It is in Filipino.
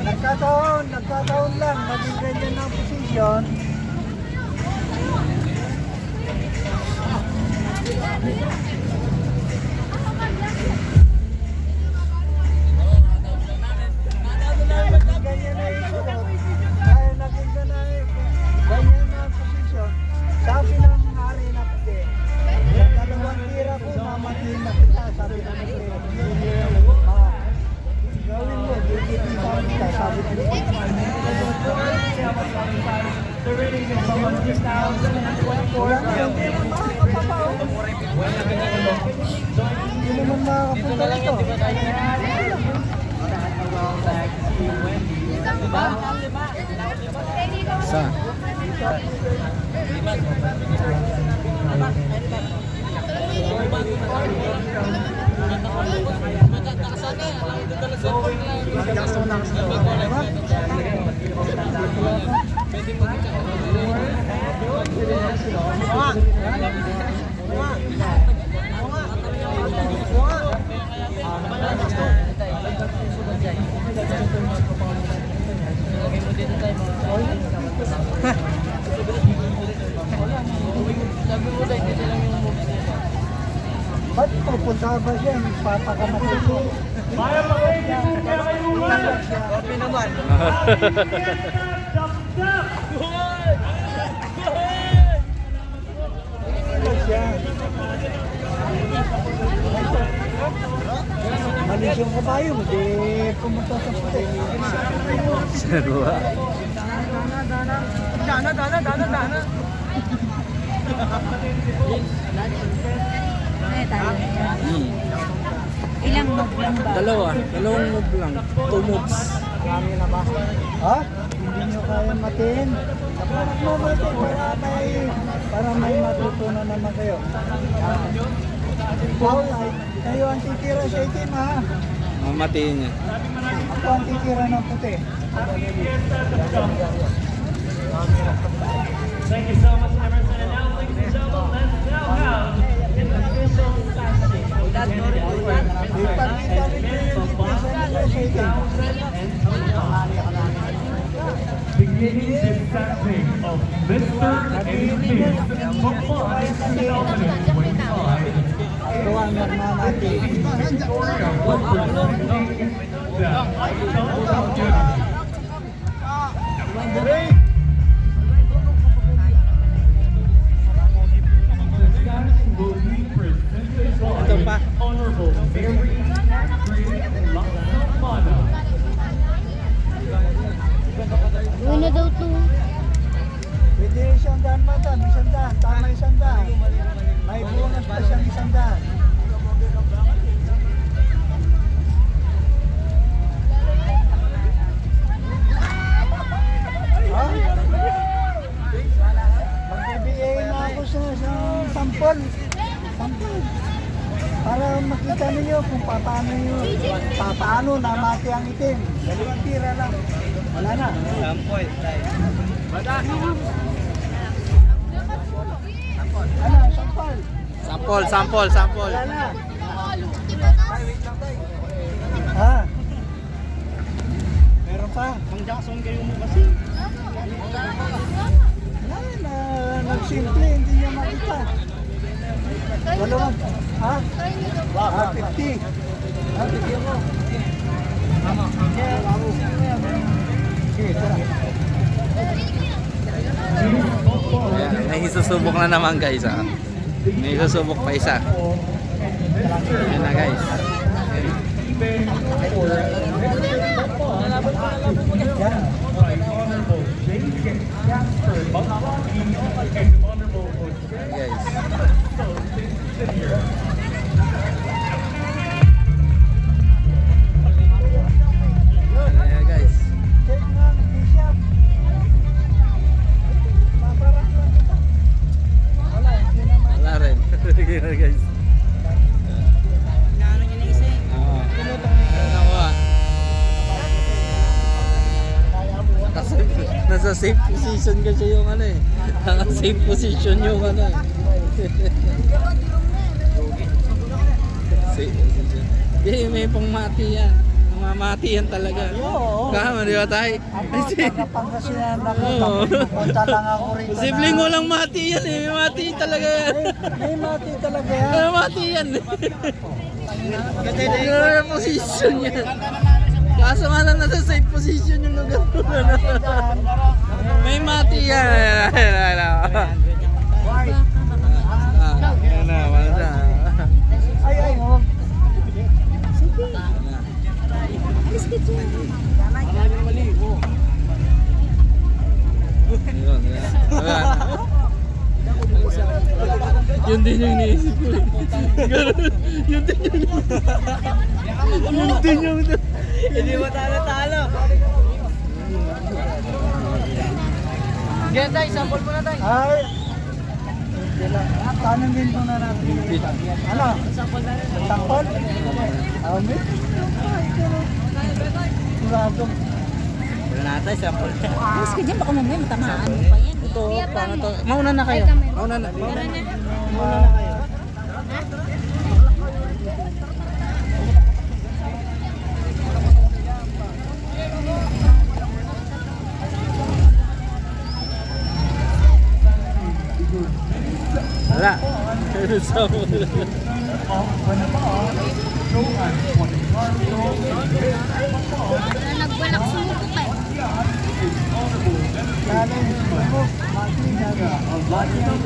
Nagkataon lang, maging ganyan ang posisyon. Ganyan na ito. Kaya naging ganyan na ang posisyon. Sabi ng hari na puti, sa dalawang tira ko, mamatiin na kita, sabi ng puti. Gawin mo, bigyan sa kita, sabi ng puti. The rating is 100,024. Hindi naman makakapunta ito. Sa? Ba't pupunta ba siya? Papakamatid ko. Kopi naman. Malis yung kabayo, hindi pumunta sa puti. Sarwa. Dana. Ilang move lang ba? Dalawang move lang. 2 moves. Marami na ba? Ha? Hindi nyo kaya matiin? Kapag mo matiin para may matutunan naman kayo. Ikaw, kayo ang titira sa itim ha? Mamatiin niya. Ako ang titira ng puti. Thank you so much, Emerson. And now, ladies and gentlemen, let's now have an official casting. Ipagkita rin ko yung titira nila sa itim. Beginning the casting of Mr. and Miss Mumbai 2025. Ako ang nagmamati. Ito pa. Honorable Mary Laksamana. Una daw to. Pwede rin 100 madam, 100. Tama 100. May bonus pa siyang 100. Ha? Magbibigay na ako sa sampol. Para makita ninyo kung paano namati ang itim. Dalawang tira lang. Wala na. Sampol. Ano, sampol. Sample. Wala na. Ha? Meron pa. Mang Jackson kayo mo kasi. Nagsimple, hindi niya makita. Dalawang, ha? 50. Ha, bigyan mo. Sige, tara. Ayan, may isusubok na naman guys ha. May isusubok pa isa. Ayan na guys. Yan. Honorable J. Jasper Baklaki and Honorable Jose Guys. Senior. Ayan guys. Check nga, Bishop. Paparak lang kita. Wala, hindi naman. Wala rin. Ayan guys. Oo. Nakuha. Nasa safe position kasi yung ano eh. Nasa safe position yung ano eh. Safe position. Hindi, may pangmati yan. mamati yan talaga. Oo. Kama, di ba tayo? Ako, taga Pangasinan ako. Oo. Punta lang ako rito. Posibleng walang mati yan eh. May mati talaga yan. May mati talaga yan. May mati yan eh. Ganun yung position yan. Kaso nga lang nasa safe position yung lugar. May mati yan. Why? Yan na, wala na. Ay, ay, oh. Alis ka dyan. Yun, yan. Wala na. Yun din yung iniisip ko eh. Ganun. Yun din yung Yun din yung Hindi mo talo-talo. Yan tayo, sample mo na tayo. Ay. Hindi lang. Tanungin mo na natin. Ano? Sample na rin. Sampol? Amin? Sigurado. Wala natin, sample. Alis ka dyan, baka mamaya matamaan mo pa yan. Ito, paano to? Mauna na kayo. Mauna na. Mauna na. Mauna na kayo. Wala. Sample. Nagbalak sumuko ka. Lalo yung sumubok. Mati na.